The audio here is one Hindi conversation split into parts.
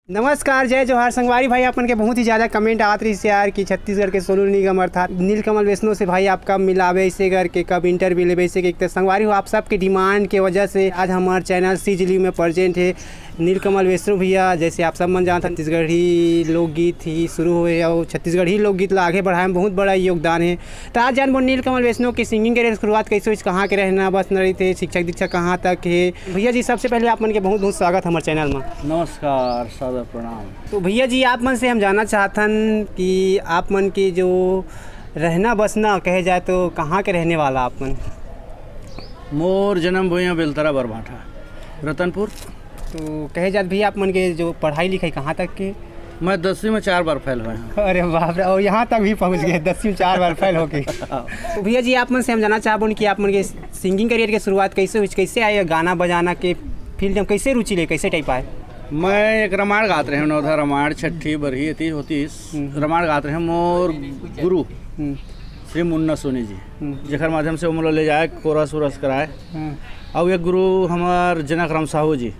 नमस्कार, जय जोहार संगवारी भाई। अपन के बहुत ही ज़्यादा कमेंट आत रही से यार कि छत्तीसगढ़ के सोनू निगम अर्थात नीलकमल वैष्णव से भाई आप कब मिलावे ऐसे करके कब इंटरव्यू लेवे ऐसे के। तो संगवारी हो आप सबके डिमांड के वजह से आज हमारे चैनल सीजली में प्रेजेंट है नीलकमल वैष्णव भैया। जैसे आप सब मन जानते छत्तीसगढ़ी लोकगीत ही शुरू हुए और छत्तीसगढ़ी लोकगीत ला आगे बढ़ाए में बहुत बड़ा योगदान है। तो आज जानबो नीलकमल वैष्णव की सिंगिंग करियर शुरुआत कैसे हुई, कहाँ के रहना बस न रही थे, शिक्षक दीक्षा कहाँ तक है। भैया जी सबसे पहले आप मन के बहुत बहुत स्वागत हमारे चैनल में। नमस्कार, सादर प्रणाम। तो भैया जी आप मन से हम जानना चाहतन कि आप मन की जो रहना बसना कहे जाए तो कहाँ के रहने वाला आप मन। मोर जन्म भुइयाँ बेलतरा बरभाठा रतनपुर। तो कहे जात भैया आप मन के जो पढ़ाई लिखाई कहाँ तक के। मैं 10वीं में 4 बार फेल हुए हैं। अरे बाप रे, और यहाँ तक भी पहुँच गए 10वीं 4 बार फेल होके। तो भैया जी आप मन से हम जानना चाहबो कि आप मन के सिंगिंग करियर की शुरुआत कैसे हुई, कैसे आए गाना बजाना के फील्ड में, कैसे रुचि ले, कैसे टाइप आए। मैं एक रामायण गात रहे नौधा रामायण छठी बरही अति होती रामायण गात रहे मोर गुरु श्री मुन्ना सोनी जी, जेकर माध्यम से वो ले जाए कोरस उरस कराए। और एक गुरु हमार जनक राम साहू जी,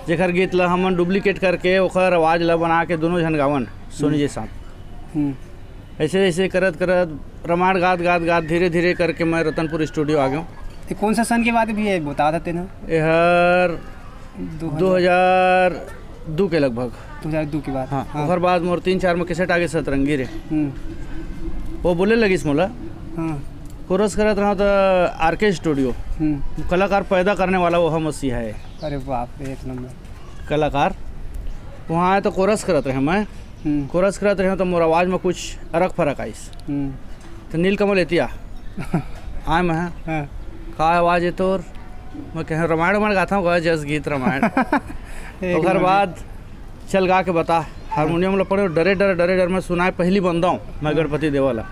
जेकर गीत ला हमन डुप्लीकेट करके ओकर आवाज़ ला बना के दोनों जन गावन सोनी जी साथ। ऐसे ऐसे करत करत रामायण गात गात गात धीरे धीरे करके मैं रतनपुर स्टूडियो आ गया। कौन सा सन के बाद भी है बता देते ना। यहर 2002 के लगभग 2002 के बाद। हाँ, ओकर बाद मोर 3-4 में कैसेट आगे सतरंगी रे। वो बोले लगिस मोला कोरस करत रहा तो आरके स्टूडियो कलाकार पैदा करने वाला वो हम मसीहा है। अरे बाप रे, एक नंबर कलाकार वहाँ आए तो कोरस करत रहे। मैं कोरस करत रहे तो मोर आवाज़ में कुछ अरक फरक आइस। तो नीलकमल एतिया आए मैं का आवाज़ है तोर। मैं कह रामायण में गाता हूँ, जस गीत रामायण। ओकर बाद चल गा के बता हारमोनियम ला पड़े डरे डर मैं सुनाए पहली बंदा हूँ मैं गणपति देवाला।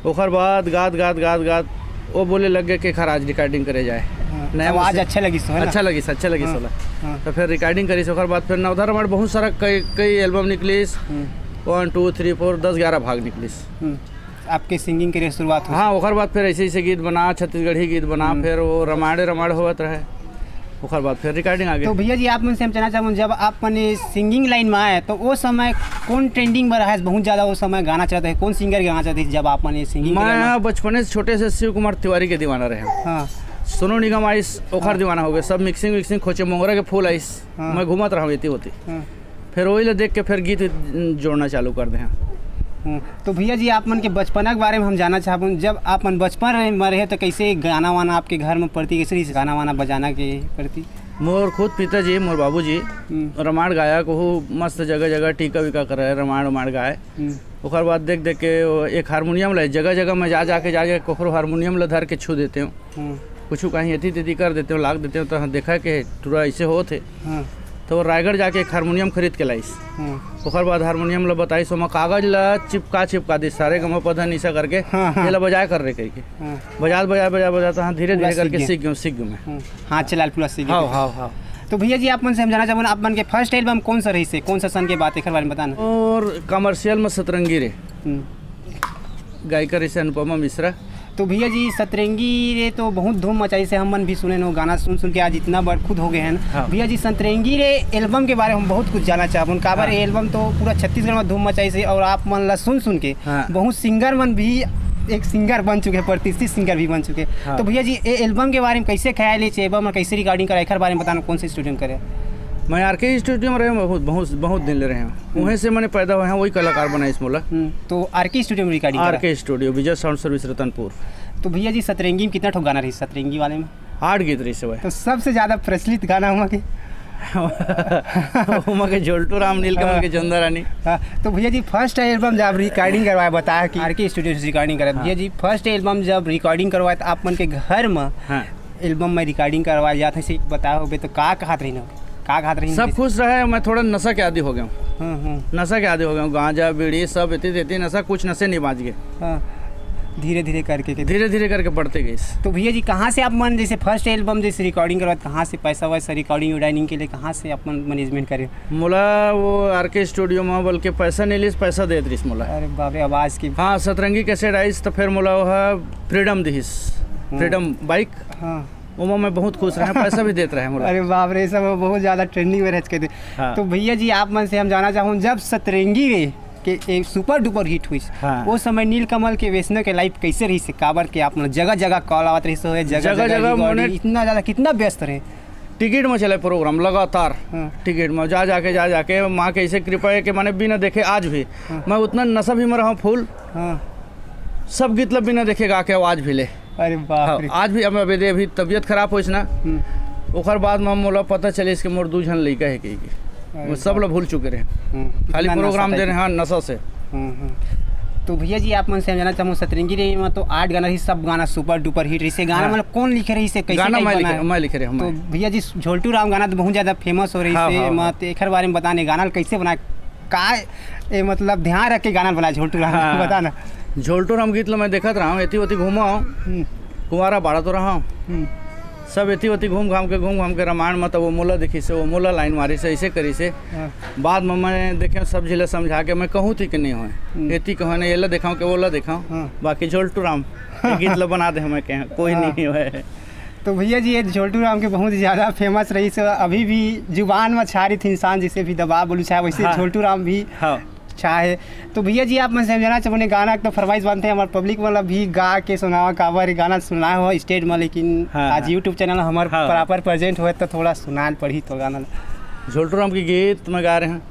ओकर बाद गात गात गात गात वो बोले लग गए कि खर आज रिकॉर्डिंग करे जाए। नया आवाज़ अच्छा लगी अच्छा लगी सोला। तो फिर रिकॉर्डिंग करी। ओकर बाद फिर नवधा रामायण बहुत सारा कई एल्बम निकलिस। 1 2 3 4 10 11 भाग निकलिस। आपके सिंगिंग करियर शुरुआत हुई। हाँ, ओकर बाद फिर ऐसे ऐसे गीत बना, छत्तीसगढ़ी गीत बना, फिर वो रामायण होत रहे। ओकर बाद फिर रिकॉर्डिंग आ गई। तो भैया जी आप मुझसे हम जानना चाहूँ जब आप अपने सिंगिंग लाइन में आए तो वो समय कौन ट्रेंडिंग में रहा है, बहुत ज़्यादा वो समय गाना चाहते हैं, कौन सिंगर गाना चाहते थे जब आप अपने सिंगिंग। मैं बचपन से छोटे से शिव कुमार तिवारी के दीवाना रहे। हाँ, सोनू निगम आइस ओखर दीवाना हो गए। सब मिक्सिंग खोचे मोंगरा के फूल आइस। मैं घूमत रहा इतनी होती। फिर वही देख के फिर गीत जोड़ना चालू कर दे। तो भैया जी आप मन के बचपना के बारे में हम जानना चाहूँ जब आप मन बचपन में रहे तो कैसे गाना वाना आपके घर में पड़ती, कैसे गाना वाना बजाना के पड़ती। मोर खुद पिताजी मोर बाबूजी रामायण गाया को मस्त जगह जगह टीका वीका करे रामायण गाए। ओकर बाद देख देख के एक हारमोनियम ला जगह जगह में जाके कोखरो हारमोनियम ला धर के छू देते हूँ, कुछ कहीं अति तिथि कर देते हूँ, लाग देते हूँ। तो देखा कि पूरा ऐसे होते। तो रायगढ़ जाके एक हारमोनियम खरीद के लाइस। ओकर बाद हारमोनियम ला बताइस मैं कागज ला चिपका दी सारे गमा पधा निशा करके ये ला बजाए कर रहे करके बजा तो हाँ धीरे धीरे करके सीख गए मैं। हाँ चला पूरा सीख। हाँ। तो भैया जी आप मन से हम जानना चाहूँ आप मन के फर्स्ट एल्बम कौन सा रही से, कौन सा सन के बात एक बारे में बताना। और कमर्शियल में सतरंगी रे गायिका रही से अनुपमा मिश्रा। तो भैया जी सतरंगी रे तो बहुत धूम मचाई से हम मन भी सुने नो गाना सुन के आज इतना बड़ खुद हो गए हैं। हाँ। भैया जी सतरंगी रे एल्बम के बारे में हम बहुत कुछ जानना चाहूँ। काबर एल्बम तो पूरा छत्तीसगढ़ में धूम मचाई से और आप मन ला सुन के बहुत सिंगर मन भी एक सिंगर बन चुके हैं, प्रतिष्ठित सिंगर भी बन चुके। तो भैया जी ये एल्बम के बारे में कैसे ख्याल है, एल्बम में कैसे रिकॉर्डिंग करा, एक बारे में बताना कौन से स्टूडियो करे। मैं आरके स्टूडियो में रहे बहुत दिन ले रहे हैं। वहीं से मैंने पैदा हुए हैं, वही कलाकार बना इस मोला। तो आरके स्टूडियो में रिकॉर्डिंग आरके स्टूडियो विजय साउंड सर्विस रतनपुर। तो भैया जी सतरंगी में कितना ठो गाना रही सतरंगी वाले में। 8 गीत रही से। तो सबसे ज़्यादा प्रचलित गाना हुआ कि के जोल्टू राम नीलकमल के चंदा रानी। तो भैया जी फर्स्ट एल्बम जब रिकॉर्डिंग करवाया बताया कि आरके स्टूडियो से रिकॉर्डिंग करा। भैया जी फर्स्ट एल्बम जब रिकॉर्डिंग करवाया तो आप मन के घर में एल्बम में रिकॉर्डिंग करवाया जाता है बताया हो तो का कहत रही ना का कहत रही। सब खुश रहे। मैं थोड़ा नशा के आदी हो गया हूँ। नशा के आदी हो गया हूँ, गांजा बीड़ी सब इतनी नशा, कुछ नशे नहीं बाज गए। धीरे धीरे करके बढ़ते गए। तो भैया जी कहाँ से आप मन जैसे फर्स्ट एल्बम जैसे रिकॉर्डिंग करवा कहाँ से पैसा वैसा रिकॉर्डिंग उडाइनिंग के लिए कहाँ से आप मैनेजमेंट करे। मोला वो आरके स्टूडियो में बल्कि पैसा नहीं लिस, पैसा दे दिस मोला। अरे बाबे आवाज़ की। हाँ, सतरंगी कैसेट आइस तो फिर मोला वो फ्रीडम दिस, फ्रीडम बाइक। वो मैं बहुत खुश रहे, पैसा भी देते रहे मोला। अरे बाप रे, सब बहुत ज़्यादा ट्रेंडिंग में रह के थे। हाँ। तो भैया जी आप मन से हम जाना चाहूँ, जब सतरंगी रे के एक सुपर डुपर हिट हुई, हाँ। वो समय नीलकमल के वैष्णो के लाइफ कैसे रही से, काबर के आप जगह जगह कॉल आवत रही से, जगह जगह मने इतना ज़्यादा कितना व्यस्त रहे? टिकट में चले प्रोग्राम लगातार, हाँ। टिकट में जा जाके माँ के ऐसे कृपा है कि मैंने बिना देखे आज भी मैं उतना नशा भी में रहा हूँ फुल, हाँ। सब गीत बिना देखे गा के आवाज भी ले। अरे बाप रे। आज भी अब अभी तबीयत खराब हो ना, ओकर बाद में मोला पता चले इसके मोर 2 जन लड़का है कि वो सब लोग भूल चुके रहे, खाली प्रोग्राम दे रहे हैं नशा से। तो भैया जी आप मन से जाना चाहूँ, सतरंगी रे में तो 8 गाना रही, सब गाना सुपर डुपर हिट रही से। गाना मतलब कौन लिखे रही से, कैसे गाना मैं लिखे रहे? तो भैया जी झोलटू राम गाना तो बहुत ज़्यादा फेमस हो रही से, मत एक बारे में बताने गाना कैसे बनाए, का मतलब ध्यान रख के गाना बनाए झोलटू राम, बता ना। झोलटू राम गीत मैं देखत रहा हूँ, एती वती घूमा हूँ, कुंवारा बाड़ा तो रहा हूँ, सब एती वती घूम घाम के रामायण में तो वो मोला देखी से, वो मोला लाइन मारी से, ऐसे करी से। बाद में मैं देखे सब जिले समझा के मैं कहूँ थी कि नहीं हो एती कहो नहीं, ये ला दिखाऊँ कि वो ला दिखाऊँ, बाकी झोलटू राम गीत ला बना दे हमें कहें कोई नहीं है। तो भैया जी ये झोलटू राम के बहुत ज़्यादा फेमस रही से, अभी भी जुबान में छा रही थी, इंसान जिसे भी दबा बोलू चाहे वैसे झोलटू राम भी चाहे। तो भैया जी आप मैं समझाना चाहूँगा, गाना तो फरमाइश बनते हैं हमारे पब्लिक वाला भी गा के सुनावा, काबर गाना सुना हो स्टेज में, लेकिन आज यूट्यूब चैनल हमारे प्रॉपर प्रेजेंट हुए तो थोड़ा सुना पड़ी तो गाना। झोलटू राम की गीत में गा रहे हैं,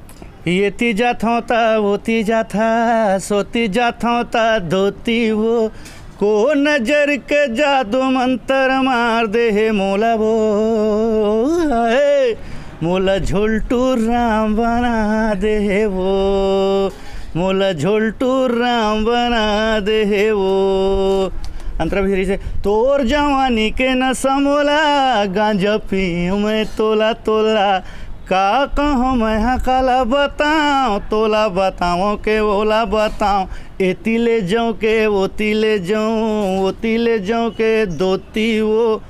येती जात हूँ ता होती जात था, सोती जात हूँ ता धोती वो, को नजर के जादू मंत्र मार दे हे मोला वो, मोला झोलटू राम बना दे हे वो, मोला झोलटू राम बना दे हे वो। अंतरा भी से तोर जवानी के नशा मोला, गांजा पीऊँ मैं तोला तोला, का कहूँ मैं हकाला बताऊँ, तोला बताऊँ के ओला बताऊँ, एती ले जाऊँ के ओती ले जाऊँ, ओती ले जाऊँ के दोती वो,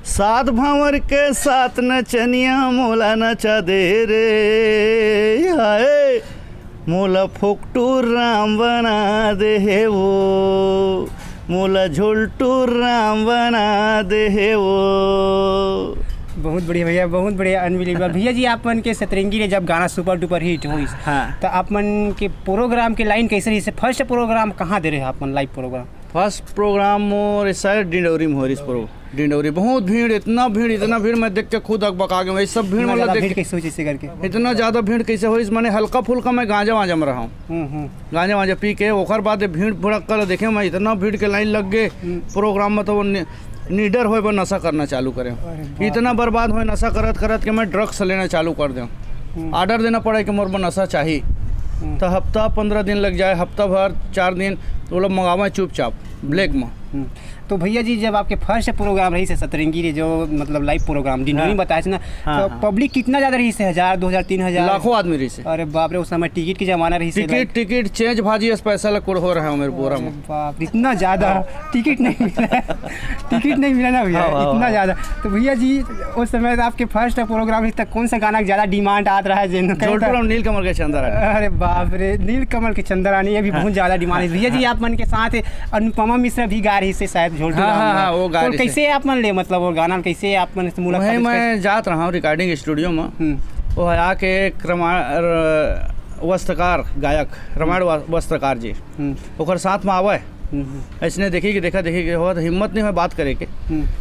7 भावर के 7 नचनिया मोला नचा दे रे, हाय मोला फोकटू राम बना दे हे वो, मोला झोलटू राम बना दे हे वो। बहुत बढ़िया भैया, बहुत बढ़िया, अनबिलीवेबल। भैया जी आप मन के सतरंगी ने जब गाना सुपर डुपर हिट हुई, हाँ, तो आप मन के प्रोग्राम के लाइन कैसे रही से? फर्स्ट प्रोग्राम कहाँ दे रहे हैं आप मन लाइव प्रोग्राम? फर्स्ट प्रोग्राम मोर शायद डिंडौरी में हो रही, डिंडौरी बहुत भीड़, इतना भीड़ मैं देख के खुद अकबका गया, सब भीड़ मतलब भीड़ कैसे हुई जैसे करके, इतना ज़्यादा भीड़ कैसे हुई? मैंने हल्का फुल्का मैं गांजा वांजा में रहा हूँ, गांजा वांजा पी के, ओकर बाद भीड़ भड़क कर देखे मैं इतना भीड़ के लाइन लग गए प्रोग्राम में, तो वो निडर हो पर नशा करना चालू करें, इतना बर्बाद हो नशा करत के मैं ड्रग्स लेना चालू कर दूँ, ऑर्डर देना पड़े कि मोर को नशा चाहिए, तो हफ्ता 15 दिन लग जाए, हफ्ता भर 4 दिन तो लोग मंगावा चुपचाप ब्लैक में। तो भैया जी जब आपके फर्स्ट प्रोग्राम रही से सतरंगी रे, जो मतलब लाइव प्रोग्राम डिंडोरी बताया ना, तो पब्लिक कितना ज़्यादा रही से? 1000 2000 3000 लाखों आदमी रही से। अरे बाप रे, उस समय टिकट की जमाना रही से, टिकट चेंज भाजी स्पेशल हो रहा है मेरे बोरा में, बाप इतना ज़्यादा टिकट नहीं मिला, टिकट नहीं मिला ना भैया, इतना ज़्यादा। तो भैया जी उस समय आपके फर्स्ट प्रोग्राम तक कौन सा गाना ज़्यादा डिमांड आ रहा है? नीलकमल के चंद्रानी। अरे बाप रे, नीलकमल के चंद्रानी, ये भी बहुत ज़्यादा डिमांड है। भैया जी आप मन के साथ अनुपमा मिश्रा भी गा रही से शायद झोलटू राम, वो गा रही। कैसे आप मन ले, मतलब वो गाना कैसे आप मन से मुलाकात? मैं जात रहा हूँ रिकॉर्डिंग स्टूडियो में, वो आके वस्त्रकार गायक रामायण वस्त्रकार जी ओकर साथ में आवे, ऐसने देखी कि हो तो हिम्मत नहीं है बात करे के,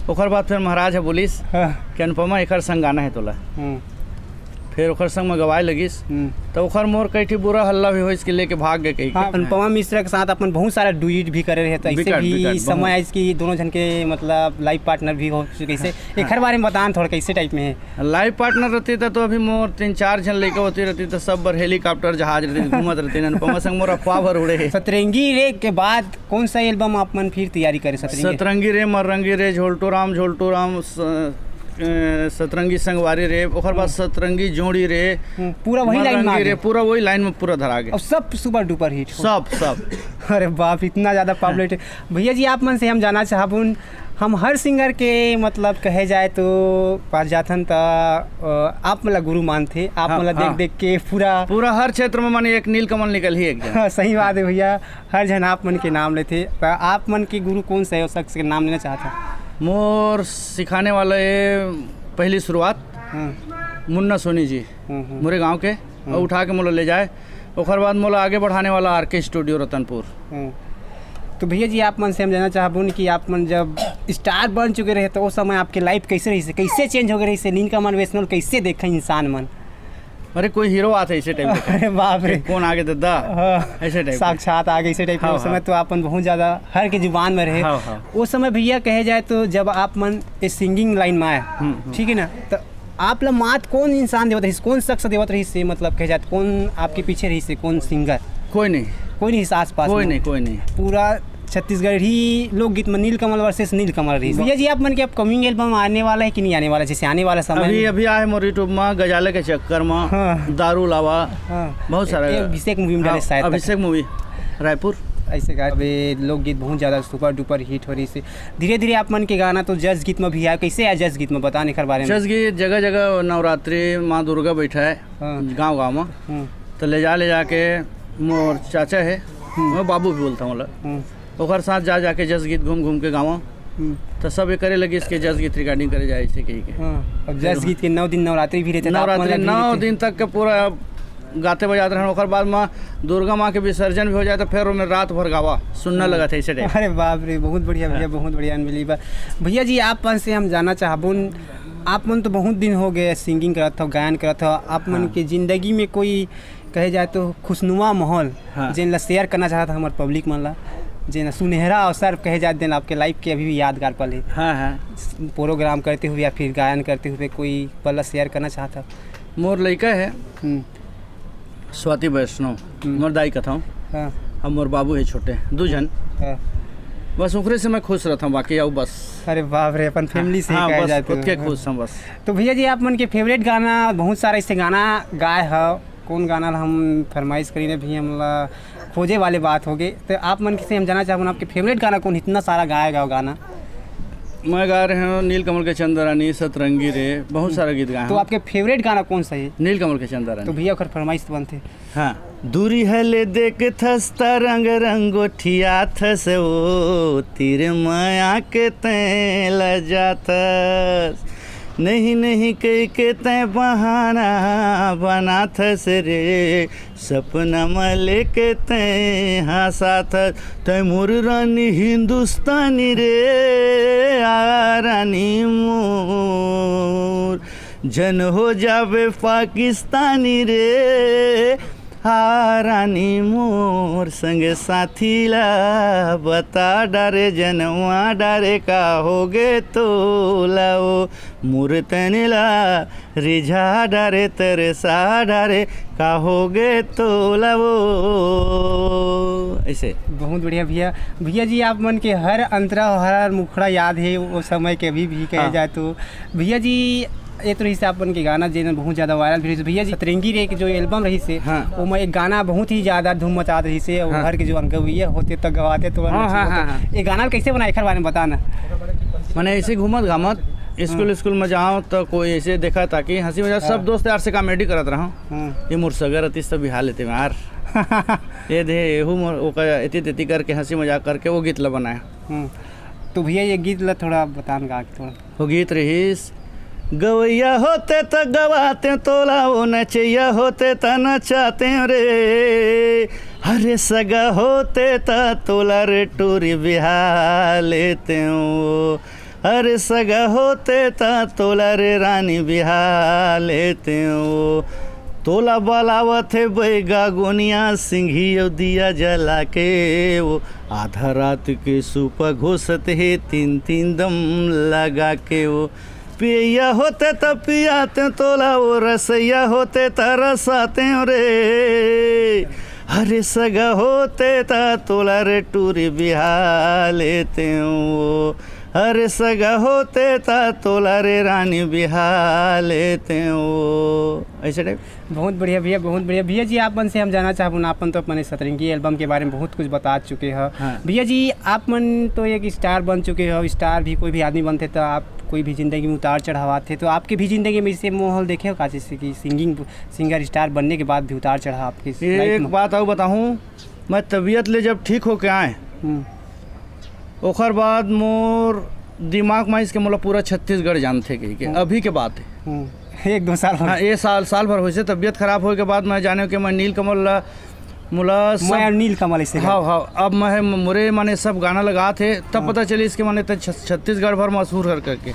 ओकर बाद फिर महाराज है पुलिस कि अनुपमा एक संग गाना है तोला, फिर ओकर संग में गवाए लगिस, तो ओकर मोर कई बुरा हल्ला भी हो, इसके लेके भाग गए कहीं। अनुपमा मिश्रा के साथ अपन बहुत सारा डुएट भी करे रहे, तो ऐसे भी समय है इसकी दोनों जन के मतलब लाइव पार्टनर भी हो चुके से, एक बारे में बताएं थोड़ा कैसे टाइप में है? लाइव पार्टनर रहती तो अभी मोर 3-4 जन लेके होती रहती, तो सब बार हेलीकॉप्टर जहाज रहती घूमत रहती, अनुपमा संग मोर अफवाह भर उड़े। सतरंगी रे के बाद कौन सा एल्बम आप मन फिर तैयारी करे? सतरंगी रे, मररंगी रे, झोलटू राम, सतरंगी संगवारी रे, ओकर बाद सतरंगी जोड़ी रे, पूरा वही लाइन में रे, पूरा वही लाइन में पूरा धरा गया, और सब सुपर डुपर हिट सब। अरे बाप, इतना ज़्यादा पॉपुलर। भैया जी आप मन से हम जाना चाहबुन, हम हर सिंगर के मतलब कहे जाए तो पास जाथन तो आप मतलब गुरु मानते, आप मतलब देख के पूरा हर क्षेत्र में माने एक नीलकमल निकल ही एक जन। सही बात है भैया, हर जन आप मन के नाम लेते। आप मन के गुरु कौन सा है, उस शख्स के नाम लेना चाहता? मोर सिखाने वाले पहली शुरुआत मुन्ना सोनी जी मोरे गांव के और उठा के मोला ले जाए, ओकर बाद मोला आगे बढ़ाने वाला आर.के. स्टूडियो रतनपुर। तो भैया जी आप मन से हम जानना चाहबून कि आप मन जब स्टार बन चुके रहे तो उस समय आपके लाइफ कैसे रही से, कैसे चेंज हो गए रही से, नीलकमल वैष्णव कैसे देखा इंसान मन? अरे कोई हीरो आते ऐसे टाइम पे। अरे बाप रे, कौन आगे दद्दा ऐसे टाइप साक्षात आगे इसे टाइप। उस समय तो आपन बहुत ज़्यादा हर के जुबान में रहे। उस समय भैया कहे जाए तो जब आप मन इस सिंगिंग लाइन में आए, ठीक है ना, तो आप ला मात कौन इंसान देवत रही, कौन शख्स देवत रही से, मतलब कहे जाए कौन आपके पीछे रही से, कौन सिंगर? कोई नहीं आस पास कोई नहीं पूरा छत्तीसगढ़ ही लोकगीत में नीलकमल वर्सेस नीलकमल रही। भैया जी आप मन के अपकमिंग एल्बम आने वाला है कि नहीं आने वाला, जैसे आने वाला समय अभी आए मोर यूट्यूब में गजाले के चक्कर में, दारू लावा, बहुत सारा अभिषेक मूवी में डाले शायद, अभिषेक मूवी रायपुर ऐसे गा लोकगीत बहुत ज़्यादा सुपर डुपर हिट हो रही से। धीरे धीरे आप मन के गाना तो जज गीत में भी आया, कैसे आया जज गीत में, बताने के बारे में? जज गीत जगह जगह नवरात्रि माँ दुर्गा बैठा है गाँव गाँव में, तो ले जाके मोर चाचा है, मैं बाबू भी बोलता हूँ, ओकर साथ जाके जज गीत घूम के गाँव, तो सब करे लगे इसके जज गीत रिकॉर्डिंग करे जाए ऐसे कही के। अब जज गीत के 9 दिन नवरात्रि भी रहते, 9 दिन तक के पूरा गाते बजाते रहे। ओकर बाद में दुर्गा माँ के विसर्जन भी हो जाए तो फिर उन्हें रात भर गावा सुनने लगा था ऐसे टाइप। अरे बाप रे, बहुत बढ़िया भैया, बहुत बढ़िया, अनबिलीवर। भैया जी आप मन से हम जानना चाहबून, आप मन तो बहुत दिन हो गए सिंगिंग करत हो, गायन करत हो, आप मन के ज़िंदगी में कोई कहे जाए तो खुशनुमा माहौल जिन ला शेयर करना चाहता हमारे पब्लिक मन ला, जिन सुनहरा अवसर कहे जाते दिन आपके लाइफ के अभी भी यादगार पल है? हाँ प्रोग्राम करते हुए या फिर गायन करते हुए कोई पल शेयर करना चाहता? मोर लड़का है स्वाति वैष्णव, मोर दाई कथा हूँ, अब मोर बाबू है छोटे 2 जन, बस उकरे से मैं खुश रहता हूँ, बाकी आओ बस। अरे बाप रे, अपन फैमिली से कहे जाते खुद के खुश हूँ बस। तो भैया जी आप मन के फेवरेट गाना बहुत सारा इससे गाना गाए है, कौन गाना हम फरमाइश करी भी हमला खोजे वाले बात हो गई, तो आप मन से हम जानना चाहूँ आपके फेवरेट गाना कौन, इतना सारा गाएगा वो गाना? मैं गा रहे हूँ नीलकमल के चंद्रानी, सतरंगी रे, बहुत सारा गीत गाए। तो आपके फेवरेट गाना कौन सा है? नीलकमल के चंद्रानी। तो भैया फरमाइश तो बनते। हाँ, दूरी हले देख थस तरंग रंगोठिया थस ओ तीर माया के तैं ल जाथस, नहीं कह के तैं बहाना बना थस रे, सपना में लेके तैं हंसा थस, तैं मोर रानी हिंदुस्तानी रे, आ रानी मोर जन हो जावे पाकिस्तानी रे, हा रानी मोर संग साथी ला बता डारे जनवा डारे का होगे तो लाओ, मोर तनला रिझा डारे तरसा डारे का होगे तो लाओ, ऐसे। बहुत बढ़िया भैया। भैया जी आप मन के हर अंतरा हर मुखड़ा याद है वो समय के अभी भी कहे जाए तो। भैया जी ये तो रही से अपन के गाना जो बहुत ज़्यादा वायरल भी भैया जी, सतरंगी रे के जो एल्बम रही से वो में एक गाना बहुत ही ज़्यादा धूम मचा रही से, घर के जो अनगवीय होते तो गवाते तो ये गाना कैसे बना, एक बारे में बताना। मैंने ऐसे घूमत घामत स्कूल में जाऊँ तो कोई ऐसे देखा ताकि हंसी मजाक सब दोस्त यार से कॉमेडी करत रहा, ये मुरसगर अति सब बिहार लेते यार ये दे एहू इति करके हंसी मजाक करके वो गीत ला बनाया। तो भैया ये गीत ला थोड़ा बताना, थोड़ा वो गीत रहीस, गवैया होते तो गवाते तोला, वो नचैया होते तो नचाते रे, हरे सगा होते तो तोला रे टूरी बिहार लेते हो, हरे सगा होते तो तोला रे रानी बिहार लेते हो, तोला बलावत है बैगा गोनिया सिंघी दिया जला के, वो आधा रात के सुपा घोसत है 3 दम लगा के, वो पिया होते तो पियाते तोला, वो रसैया होते तो रसाते रे, हरे सगा होते तो तोला रे टूरी बिहार लेते हो, हरे सगा होते ता तोला रे रानी बिहार लेते हो, ऐसे टाइप। बहुत बढ़िया भैया, बहुत बढ़िया। भैया जी आप मन से हम जानना चाहूँ, आपन तो अपने सतरंगी एल्बम के बारे में बहुत कुछ बता चुके हैं। भैया जी आप मन तो एक स्टार बन चुके हो, स्टार भी कोई भी आदमी बनते तो आप कोई भी ज़िंदगी में उतार चढ़ाव थे, तो आपकी भी ज़िंदगी में इसे माहौल देखे हो काशी से कि सिंगर स्टार बनने के बाद भी उतार चढ़ाव आपकी? एक बात और बताऊँ, मैं तबीयत ले जब ठीक होके आए ओखर बाद मोर दिमाग में इसके मतलब पूरा छत्तीसगढ़ जानते कि अभी के बात है। एक दो साल हाँ, ये साल भर हो से तबीयत खराब होने के बाद मैं जाने कि मैं नीलकमल मुला मैं नीलकमल ऐसे हाँ अब मैं मुरे माने सब गाना लगा थे तब पता चली इसके माने छत्तीसगढ़ भर मशहूर कर करके।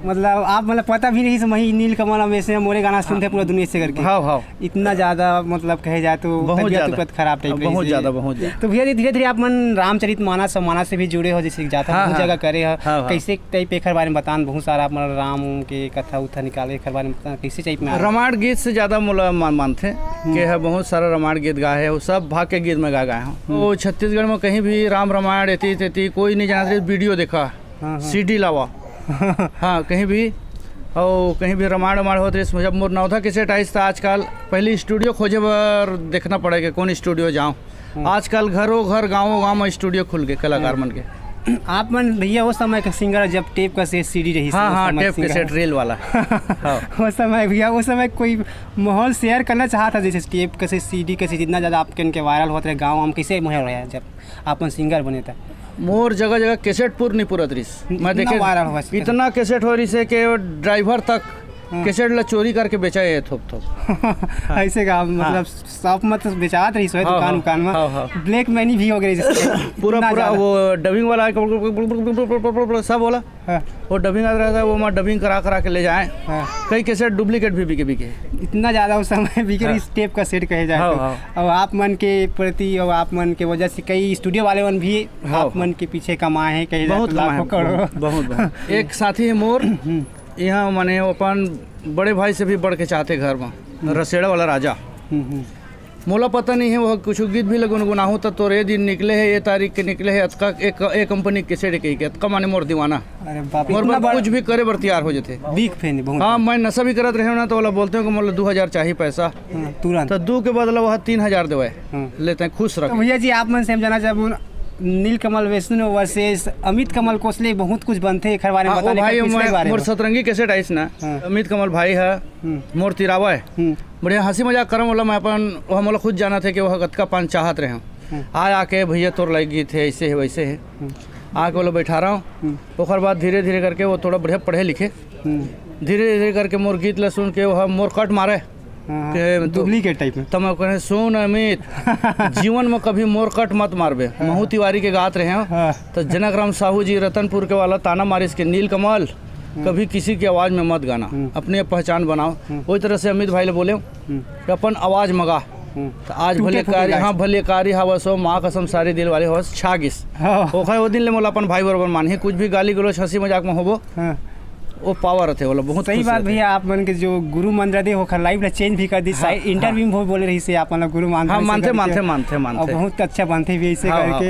मतलब आप मतलब पता भी नहीं वही नीलकमल वैसे मोरे गाना सुनते पूरा दुनिया से करके। हाँ इतना ज़्यादा मतलब कहे जाए तो बहुत ज़्यादा खराब टाइप बहुत ज़्यादा। तो भैया धीरे धीरे आप मन रामचरित मानस से भी जुड़े हो जैसे जाता बहुत जगह करे है कैसे टाइप एक बारे में बतान बहुत सारा मतलब राम के कथा उथा निकाले एक बारे में बताना कैसे टाइप में रामायण गीत से ज़्यादा मानते कि है बहुत सारा रामायण गीत गाए है वो सब भाग के गीत में गाए हैं। वो छत्तीसगढ़ में कहीं भी राम रामायण एती कोई नहीं जाना वीडियो देखा CD लावा हाँ कहीं भी और कहीं भी रामायण होते जब मोर नौथा कैसेट आई था आजकल पहले स्टूडियो खोजे पर देखना पड़ेगा कौन स्टूडियो जाऊँ। आजकल घरों घर गाँव में स्टूडियो खुल गए कलाकार मन के। आप मन भैया वो समय का सिंगर जब टेप का सेट CD रही हाँ टेप का सेट रेल वाला वो समय भैया वो समय कोई माहौल शेयर करना चाहता जैसे टेप का सेट CD का जितना ज़्यादा आपके वायरल होते रहे गाँव हम कैसे माहौल रहा जब आप सिंगर बने था मोर जगह जगह कैसेट पूर नहीं पूरा दृश मैं देखे वायरल हुआ इतना कैसेट हो रही से कि ड्राइवर तक कैसेट ला चोरी करके बेचा है थोप ऐसे का मतलब शॉप में तो बेचात रही दुकान में ब्लैक मनी भी हो गई पूरा वो डबिंग वाला सब बोला वो डबिंग आता था वो मैं डबिंग करा के ले जाए कई कैसेट डुप्लीकेट भी बिके इतना ज़्यादा उस समय बिके इस टेप का सेट कहे जाए और आप मन के प्रति और आप मन के वजह से कई स्टूडियो वाले मन भी आप मन के पीछे कमाए हैं कहीं बहुत एक साथी है मोर यहाँ माने अपन बड़े भाई से भी बढ़ के चाहते घर में रसेड़ा वाला राजा मोला पता नहीं है वो कुछ गीत भी गुनगुनाहूँ तो तोरे दिन निकले है ये तारीख के निकले है अतका एक कंपनी के सेट के अतका माने मोर दीवाना मोर कुछ भी करे बर तैयार हो जाते हाँ मैं नशा भी करत रहे ना तो वाला बोलते हैं कि मोला 2000 चाहिए पैसा तुरंत तो 2 के बदला वह 3000 देवे लेते हैं खुश रख। भैया जी आप मन से हम जाना चाहूँ नीलकमल वैष्णो वर्सेस अमित कमल कोसले बहुत कुछ बनते हैं बारे में बताने भाई मोर सतरंगी कैसेट आइस ना अमित कमल भाई है मोर तिरावा है बढ़िया हंसी मजाक करम वाला मैं अपन वह मोला खुद जाना थे कि वह कतका पान चाहत रहे आके भैया तोर लाइक गीत है ऐसे है वैसे है आके वाला बैठा रहा हूँ ओकर बाद धीरे धीरे करके वो थोड़ा बढ़िया पढ़े लिखे धीरे धीरे करके मोर गीत ला सुन के वह मोर कट मारे डुप्लीकेट टाइप में तो मैं कहे सुन अमित जीवन में कभी मोर कट मत मारबे महू तिवारी के गात रहे हैं तो जनक राम साहू जी रतनपुर के वाला ताना मारिस के नीलकमल कभी किसी की आवाज़ में मत गाना अपने पहचान बनाओ वही तरह से अमित भाई ले बोले अपन आवाज़ मगा तो आज भले कारी हाँ भले कारी हवस हो माँ कसम सारे दिल वाले हवस छागिस ओखा वो दिन ले मोला अपन भाई बराबर मानी कुछ भी गाली गलोच हंसी मजाक में होबो वो पावर थे बोला बहुत सही बात भैया आप मन के जो गुरु मंत्र दे होकर लाइफ ना चेंज भी कर दी इंटरव्यू में बोले रही से आप गुरु मानते मानते बहुत अच्छा बनते भी ऐसे करके